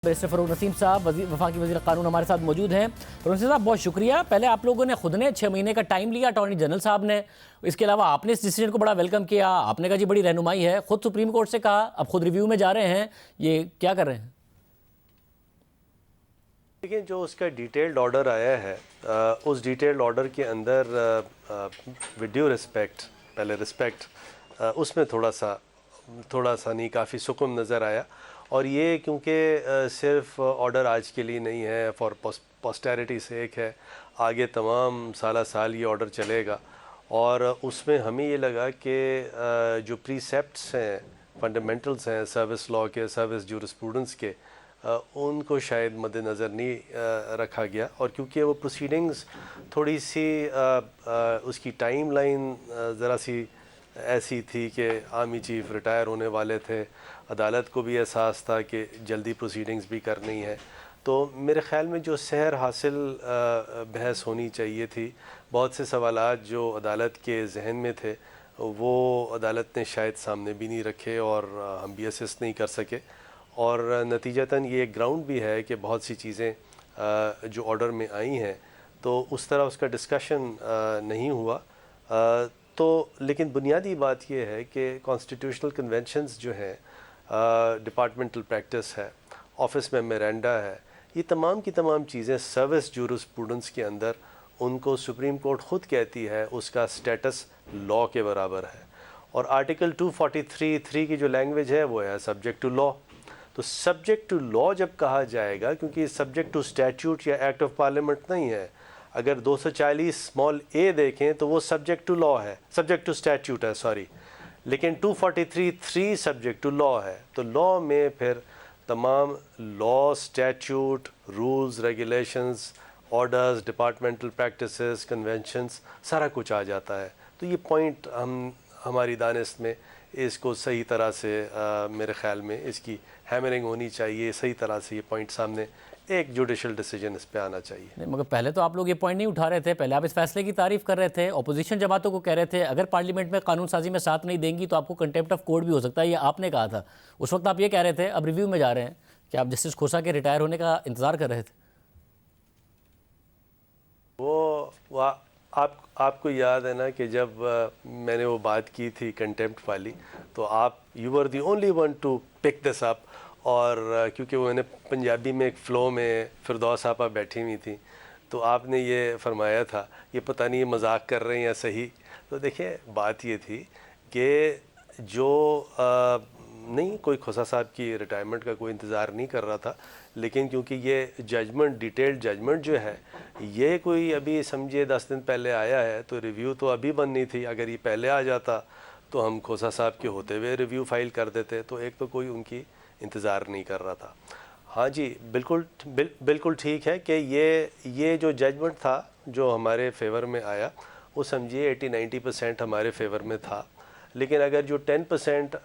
Barrister Farooq Naseem साहब वफाकी वज़ीर कानून हमारे साथ मौजूद हैं। फरूक नसीम साहब बहुत शुक्रिया। पहले आप लोगों ने खुद ने 6 महीने का टाइम लिया, अटॉर्नी जनरल साहब ने, इसके अलावा आपने इस डिसीजन को बड़ा वेलकम किया, आपने कहा जी बड़ी रहनुमाई है, खुद सुप्रीम कोर्ट से कहा, अब खुद रिव्यू में जा रहे हैं, ये क्या कर रहे हैं? देखिए, जो उसका डिटेल्ड ऑर्डर आया है उस डिटेल्ड ऑर्डर के अंदर विद ड्यू रिस्पेक्ट, पहले रिस्पेक्ट, उसमें थोड़ा सा नहीं, काफ़ी सुकून नज़र आया। और ये क्योंकि सिर्फ ऑर्डर आज के लिए नहीं है, फॉर पोस्टेरिटी से एक है, आगे तमाम साल ये ऑर्डर चलेगा। और उसमें हमें ये लगा कि जो प्रीसेप्ट्स हैं, फंडामेंटल्स हैं सर्विस लॉ के, सर्विस जूरिस्प्रूडेंस के, उनको शायद मद्देनज़र नहीं रखा गया। और क्योंकि वो प्रोसीडिंग्स थोड़ी सी उसकी टाइम लाइन ज़रा सी ऐसी थी कि आर्मी चीफ रिटायर होने वाले थे, अदालत को भी एहसास था कि जल्दी प्रोसीडिंग्स भी करनी है, तो मेरे ख़्याल में जो सहर हासिल बहस होनी चाहिए थी, बहुत से सवालात जो अदालत के जहन में थे वो अदालत ने शायद सामने भी नहीं रखे और हम भी असिस्ट नहीं कर सके। और नतीजतन ये एक ग्राउंड भी है कि बहुत सी चीज़ें जो ऑर्डर में आई हैं तो उस तरह उसका डिस्कशन नहीं हुआ। तो लेकिन बुनियादी बात यह है कि कॉन्स्टिट्यूशनल कन्वेंशंस जो हैं, डिपार्टमेंटल प्रैक्टिस है, ऑफिस मेमोरेंडा है, ये तमाम की तमाम चीज़ें सर्विस जूरिस्प्रूडेंस के अंदर उनको सुप्रीम कोर्ट ख़ुद कहती है उसका स्टेटस लॉ के बराबर है। और आर्टिकल 243(3) की जो लैंग्वेज है वो है सब्जेक्ट टू लॉ। तो सब्जेक्ट टू लॉ जब कहा जाएगा, क्योंकि सब्जेक्ट टू स्टैट्यूट या एक्ट ऑफ पार्लियामेंट नहीं है, अगर 240(a) देखें तो वो सब्जेक्ट टू लॉ है, सब्जेक्ट टू स्टैट्यूट है, सॉरी, लेकिन 243(3) सब्जेक्ट टू लॉ है। तो लॉ में फिर तमाम law, statute, rules, regulations, orders, departmental practices, conventions, सारा कुछ आ जाता है। तो ये पॉइंट हमारी दानिश में इसको सही तरह से मेरे ख़्याल में इसकी हैमरिंग होनी चाहिए, सही तरह से ये पॉइंट सामने एक जुडिशल डिसीजन इस पे आना चाहिए। नहीं, मगर पहले तो आप लोग ये पॉइंट नहीं उठा रहे थे, पहले आप इस फैसले की तारीफ कर रहे थे, अपोजिशन जमातों को कह रहे थे अगर पार्लियामेंट में कानून साजी में साथ नहीं देंगी तो आपको कंटेम्प्ट ऑफ कोर्ट भी हो सकता है, ये आपने कहा था उस वक्त, आप ये कह रहे थे। अब रिव्यू में जा रहे हैं कि आप जस्टिस खोसा के रिटायर होने का इंतज़ार कर रहे थे। वो आपको याद है ना कि जब मैंने वो बात की थी कंटेम्प्ट वाली, तो आप you were the only one to pick this up. और क्योंकि वो मैंने पंजाबी में एक फ़्लो में फिरदौस आपा बैठी हुई थी, तो आपने ये फरमाया था ये पता नहीं ये मजाक कर रहे हैं या सही। तो देखिए, बात ये थी कि जो नहीं, कोई खोसा साहब की रिटायरमेंट का कोई इंतज़ार नहीं कर रहा था, लेकिन क्योंकि ये जजमेंट, डिटेल्ड जजमेंट जो है, ये कोई अभी समझिए 10 दिन पहले आया है, तो रिव्यू तो अभी बननी थी। अगर ये पहले आ जाता तो हम खोसा साहब के होते हुए रिव्यू फाइल कर देते। तो एक तो कोई उनकी इंतज़ार नहीं कर रहा था। हाँ जी, बिल्कुल ठीक है कि ये जो जजमेंट था जो हमारे फेवर में आया, वो समझिए 80-90% हमारे फेवर में था। लेकिन अगर जो 10%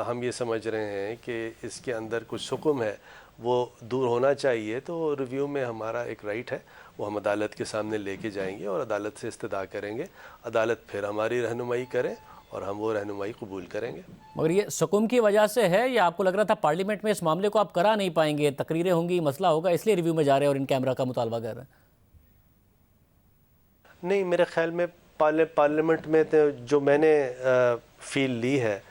हम ये समझ रहे हैं कि इसके अंदर कुछ सुकुम है वो दूर होना चाहिए, तो रिव्यू में हमारा एक राइट है, वो हम अदालत के सामने लेके जाएंगे और अदालत से इस्तदा करेंगे। अदालत फिर हमारी रहनुमाई करे और हम वो रहनुमाई कबूल करेंगे। मगर ये सुकुम की वजह से है या आपको लग रहा था पार्लियामेंट में इस मामले को आप करा नहीं पाएंगे, तकरीरें होंगी, मसला होगा, इसलिए रिव्यू में जा रहे हैं और इन कैमरा का मुतालबा कर रहे हैं? नहीं, मेरे ख्याल में पार्लियामेंट में तो जो मैंने फील ली है,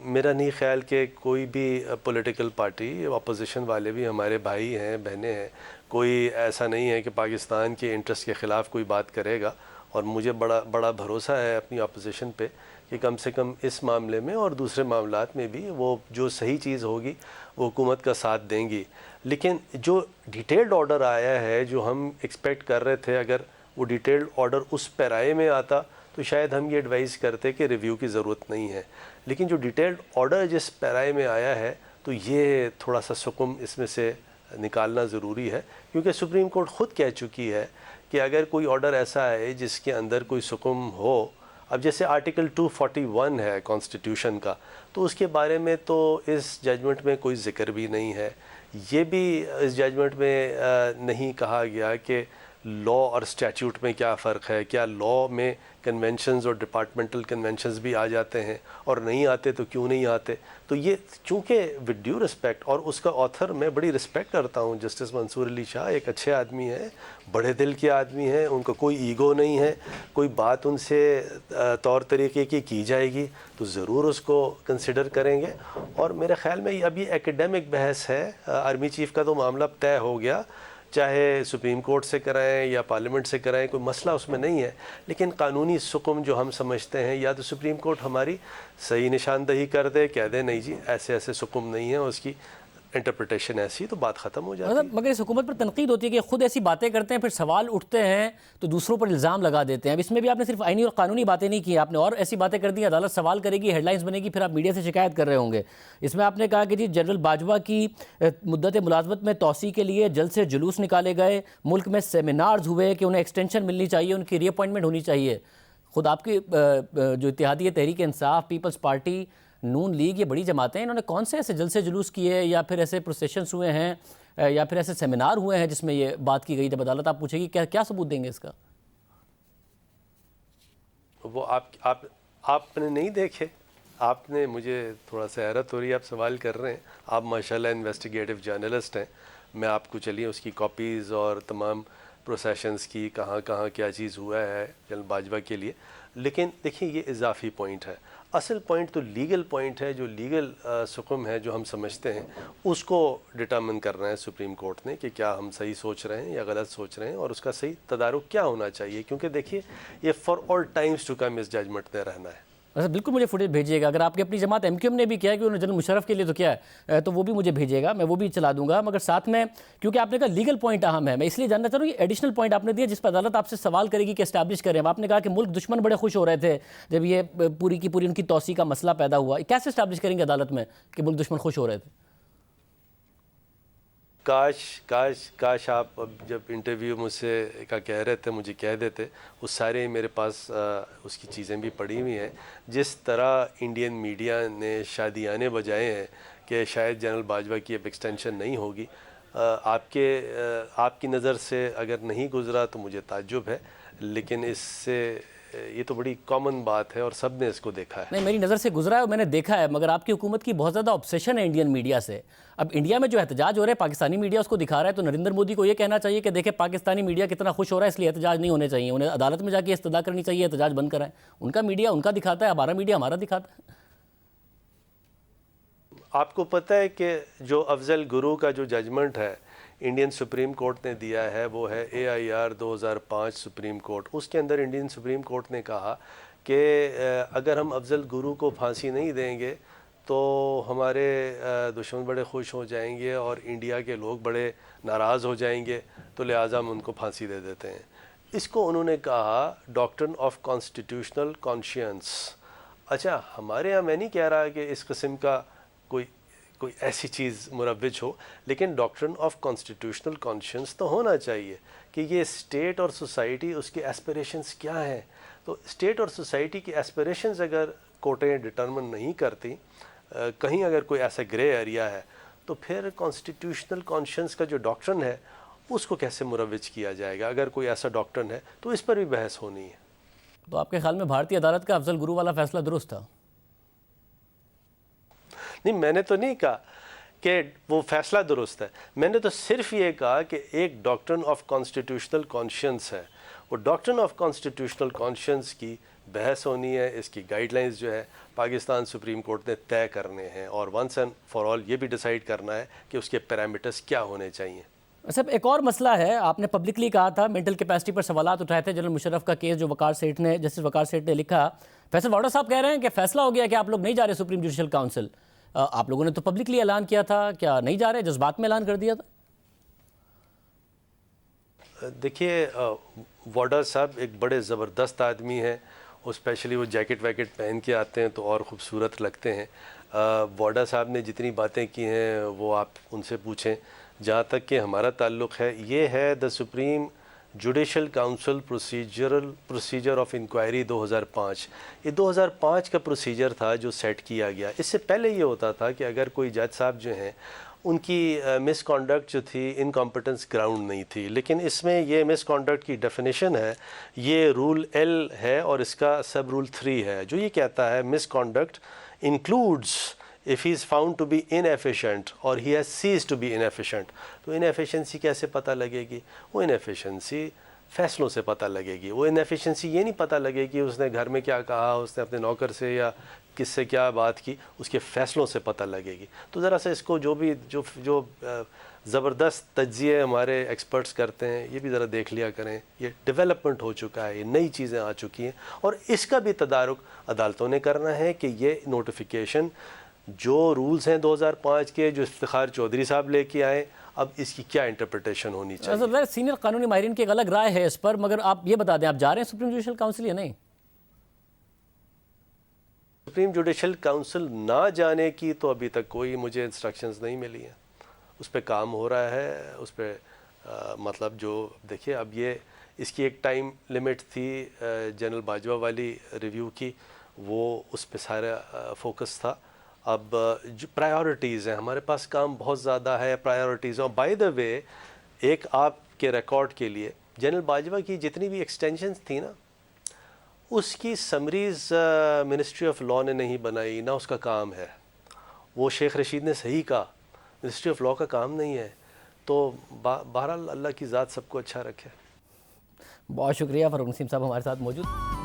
मेरा नहीं ख्याल कि कोई भी पॉलिटिकल पार्टी, अपोजिशन वाले भी हमारे भाई हैं, बहनें हैं, कोई ऐसा नहीं है कि पाकिस्तान के इंटरेस्ट के ख़िलाफ़ कोई बात करेगा। और मुझे बड़ा भरोसा है अपनी अपोजिशन पे कि कम से कम इस मामले में और दूसरे मामलात में भी वो जो सही चीज़ होगी वो हुकूमत का साथ देंगी। लेकिन जो डिटेल्ड ऑर्डर आया है, जो हम एक्सपेक्ट कर रहे थे, अगर वो डिटेल्ड ऑर्डर उस पैराए में आता तो शायद हम ये एडवाइस करते कि रिव्यू की ज़रूरत नहीं है। लेकिन जो डिटेल्ड ऑर्डर जिस पैराए में आया है, तो ये थोड़ा सा सुकुम इसमें से निकालना ज़रूरी है, क्योंकि सुप्रीम कोर्ट ख़ुद कह चुकी है कि अगर कोई ऑर्डर ऐसा है जिसके अंदर कोई सुकुम हो, अब जैसे आर्टिकल 241 है कॉन्स्टिट्यूशन का, तो उसके बारे में तो इस जजमेंट में कोई ज़िक्र भी नहीं है। ये भी इस जजमेंट में नहीं कहा गया कि लॉ और स्टैट्यूट में क्या फ़र्क है, क्या लॉ में कन्वेंशंस और डिपार्टमेंटल कन्वेंशंस भी आ जाते हैं और नहीं आते तो क्यों नहीं आते। तो ये चूँकि विद ड्यू रिस्पेक्ट, और उसका ऑथर मैं बड़ी रिस्पेक्ट करता हूँ, जस्टिस मंसूर अली शाह एक अच्छे आदमी हैं, बड़े दिल के आदमी हैं, उनका कोई ईगो नहीं है, कोई बात उनसे तौर तरीके की जाएगी तो ज़रूर उसको कंसिडर करेंगे। और मेरे ख़्याल में अभी एकेडमिक बहस है, आर्मी चीफ़ का तो मामला तय हो गया, चाहे सुप्रीम कोर्ट से कराएं या पार्लियामेंट से कराएं, कोई मसला उसमें नहीं है। लेकिन कानूनी सुकुम जो हम समझते हैं, या तो सुप्रीम कोर्ट हमारी सही निशानदही कर दे, कह दे नहीं जी ऐसे ऐसे सुकुम नहीं है, उसकी इंटरप्रिटेशन ऐसी, तो बात ख़त्म हो जाती है। मगर इस हुकूमत पर तनकीद होती है कि खुद ऐसी बातें करते हैं, फिर सवाल उठते हैं तो दूसरों पर इल्ज़ाम लगा देते हैं। अब इसमें भी आपने सिर्फ आईनी और कानूनी बातें नहीं की, आपने और ऐसी बातें कर दी, अदालत सवाल करेगी, हेडलाइंस बनेगी, फिर आप मीडिया से शिकायत कर रहे होंगे। इसमें आपने कहा कि जी जनरल बाजवा की मुद्दत मुलाजमत में तोसी के लिए जल्द से जुलूस निकाले गए, मुल्क में सेमिनार्स हुए कि उन्हें एक्सटेंशन मिलनी चाहिए, उनकी रीअपॉइंटमेंट होनी चाहिए। खुद आपकी जो इत्तेहादी तहरीक इंसाफ, पीपल्स पार्टी, नून लीग, ये बड़ी जमातें हैं, इन्होंने कौन से ऐसे जलसे जुलूस किए या फिर ऐसे प्रोसेशंस हुए हैं या फिर ऐसे सेमिनार हुए हैं जिसमें ये बात की गई? जब अदालत आप पूछेगी क्या क्या सबूत देंगे इसका? वो आपने नहीं देखे, आपने, मुझे थोड़ा सा हैरत हो रही है, आप सवाल कर रहे हैं, आप माशाल्लाह इन्वेस्टिगेटिव जर्नलिस्ट हैं, मैं आपको चलिए उसकी कॉपीज़ और तमाम प्रोसेशंस की कहाँ कहाँ क्या चीज़ हुआ है जनरल बाजवा के लिए। लेकिन देखिए ये इजाफी पॉइंट है, असल पॉइंट तो लीगल पॉइंट है, जो लीगल सुकुम है जो हम समझते हैं उसको डिटर्मिन कर रहे हैं सुप्रीम कोर्ट ने कि क्या हम सही सोच रहे हैं या गलत सोच रहे हैं, और उसका सही तदारुक क्या होना चाहिए। क्योंकि देखिए ये for all times to come इस जजमेंट में रहना है। अच्छा, बिल्कुल मुझे फुटेज भेजिएगा। अगर आपकी अपनी जमात एमक्यूएम ने भी किया है कि उन्होंने जनरल मुशर्रफ के लिए तो क्या है, तो वो भी मुझे भेजिएगा, मैं वो भी चला दूंगा। मगर साथ में, क्योंकि आपने कहा लीगल पॉइंट अहम है, मैं इसलिए जानना चाह रहा हूँ ये एडिशनल पॉइंट आपने दिया जिस पर अदालत आपसे सवाल करेगी कि एस्टैब्लिश करें। आपने कहा कि मुल्क दुश्मन बड़े खुश हो रहे थे जब ये पूरी की पूरी उनकी तोसी का मसला पैदा हुआ। कैसे एस्टैब्लिश करेंगे अदालत में कि मुल्क दुश्मन खुश हो रहे थे? काश आप अब जब इंटरव्यू मुझसे का कह रहे थे मुझे कह देते, वो सारे मेरे पास उसकी चीज़ें भी पड़ी हुई हैं। जिस तरह इंडियन मीडिया ने शादियाने बजाए हैं कि शायद जनरल बाजवा की अब एक्सटेंशन नहीं होगी, आपकी नज़र से अगर नहीं गुज़रा तो मुझे ताज्जुब है, लेकिन इससे ये तो बड़ी कॉमन बात है और सब ने इसको देखा है। नहीं, मेरी नज़र से गुजरा है और मैंने देखा है, मगर आपकी हुकूमत की बहुत ज़्यादा ऑब्सेशन है इंडियन मीडिया से। अब इंडिया में जो एहतजाज हो रहा है, पाकिस्तानी मीडिया उसको दिखा रहा है, तो नरेंद्र मोदी को ये कहना चाहिए कि देखें पाकिस्तानी मीडिया कितना खुश हो रहा है, इसलिए एहतजाज नहीं होने चाहिए, उन्हें अदालत में जाके इस्तदा करनी चाहिए, एहतजाज बंद कराएं। उनका मीडिया उनका दिखाता है, हमारा मीडिया हमारा दिखाता है। आपको पता है कि जो अफजल गुरु का जो जजमेंट है इंडियन सुप्रीम कोर्ट ने दिया है, वो है AIR 2005 सुप्रीम कोर्ट। उसके अंदर इंडियन सुप्रीम कोर्ट ने कहा कि अगर हम अफजल गुरु को फांसी नहीं देंगे तो हमारे दुश्मन बड़े खुश हो जाएंगे और इंडिया के लोग बड़े नाराज़ हो जाएंगे, तो लिहाजा हम उनको फांसी दे देते हैं। इसको उन्होंने कहा डॉक्ट्रिन ऑफ कॉन्स्टिट्यूशनल कॉन्शियंस। अच्छा, हमारे यहाँ मैं नहीं कह रहा कि इस किस्म का कोई ऐसी चीज़ मुरव्विज हो, लेकिन डॉक्ट्रिन ऑफ कॉन्स्टिट्यूशनल कॉन्शियंस तो होना चाहिए कि ये स्टेट और सोसाइटी उसके एस्पिरेशंस क्या हैं। तो स्टेट और सोसाइटी की एस्पिरेशंस अगर कोर्टें डिटर्मिन नहीं करती, कहीं अगर कोई ऐसा ग्रे एरिया है, तो फिर कॉन्स्टिट्यूशनल कॉन्शियंस का जो डॉक्ट्रिन है उसको कैसे मुरव्विज किया जाएगा। अगर कोई ऐसा डॉक्ट्रिन है तो इस पर भी बहस होनी है। तो आपके ख्याल में भारतीय अदालत का अफजल गुरु वाला फैसला दुरुस्त था? नहीं, मैंने तो नहीं कहा कि वो फैसला दुरुस्त है, मैंने तो सिर्फ ये कहा कि एक डॉक्ट्रिन ऑफ कॉन्स्टिट्यूशनल कॉन्शियंस है, वो डॉक्ट्रिन ऑफ कॉन्स्टिट्यूशनल कॉन्शियंस की बहस होनी है। इसकी गाइडलाइंस जो है पाकिस्तान सुप्रीम कोर्ट ने तय करने हैं और वंस एंड फॉर ऑल ये भी डिसाइड करना है कि उसके पैरामीटर्स क्या होने चाहिए। सब एक और मसला है, आपने पब्लिकली कहा था, मेंटल कैपेसिटी पर सवालात उठाए थे, जनरल मुशर्रफ का केस जो वकार सेठ ने, जस्टिस वकार सेठ ने लिखा। फैसल वाडा साहब कह रहे हैं कि फैसला हो गया कि आप लोग नहीं जा रहे सुप्रीम जुडिशल काउंसिल। आप लोगों ने तो पब्लिकली ऐलान किया था, क्या नहीं जा रहे, जज्बात में ऐलान कर दिया था? देखिए, वाडा साहब एक बड़े ज़बरदस्त आदमी हैं, और स्पेशली वो जैकेट वैकेट पहन के आते हैं तो और ख़ूबसूरत लगते हैं। वाडा साहब ने जितनी बातें की हैं वो आप उनसे पूछें। जहाँ तक कि हमारा ताल्लुक़ है, ये है the Supreme Judicial Council procedure of inquiry 2005। ये 2005 का प्रोसीजर था जो सेट किया गया। इससे पहले ये होता था कि अगर कोई जज साहब जो हैं ان کی مس کانڈکٹ جو تھی انکمپٹنس گراؤنڈ نہیں تھی، لیکن اس میں یہ مس کانڈکٹ کی ڈیفینیشن ہے، یہ رول ایل ہے اور اس کا سب رول 3 ہے جو یہ کہتا ہے misconduct includes if he is found to be inefficient or he has ceased to be inefficient. تو inefficiency کیسے پتہ لگے گی؟ وہ inefficiency فیصلوں سے پتہ لگے گی. وہ inefficiency یہ نہیں پتہ لگے گی اس نے گھر میں کیا کہا، اس نے اپنے نوکر سے یا کس سے کیا بات کی، اس کے فیصلوں سے پتہ لگے گی. تو ذرا سا اس کو جو زبردست تجزیے ہمارے ایکسپرٹس کرتے ہیں یہ بھی ذرا دیکھ لیا کریں. یہ ڈیولپمنٹ ہو چکا ہے، یہ نئی چیزیں آ چکی ہیں اور اس کا بھی تدارک عدالتوں نے کرنا ہے کہ یہ نوٹیفیکیشن جو رولز ہیں 2005 کے جو افتخار چودھری صاحب لے کے آئے، اب اس کی کیا انٹرپریٹیشن ہونی چاہیے. سینئر قانونی ماہرین کی ایک الگ رائے ہے اس پر، مگر آپ یہ بتا دیں آپ جا رہے ہیں سپریم جوڈیشل کاؤنسل یا نہیں؟ سپریم جوڈیشل کاؤنسل نہ جانے کی تو ابھی تک کوئی مجھے انسٹرکشنز نہیں ملی ہیں. اس پہ کام ہو رہا ہے، اس پہ مطلب جو دیکھیے اب یہ اس کی ایک ٹائم لمٹ تھی جنرل باجوہ والی ریویو کی، وہ اس پہ سارا فوکس تھا. اب جو پرائیورٹیز ہیں ہمارے پاس کام بہت زیادہ ہے پرائیورٹیز. اور بائی دا وے ایک آپ کے ریکارڈ کے لیے جنرل باجوہ کی جتنی بھی ایکسٹینشنز تھیں نا اس کی سمریز منسٹری آف لاء نے نہیں بنائی، نہ اس کا کام ہے. وہ شیخ رشید نے صحیح کہا منسٹری آف لاء کا کام نہیں ہے. تو بہرحال اللہ کی ذات سب کو اچھا رکھے. بہت شکریہ فاروق نسیم صاحب ہمارے ساتھ موجود.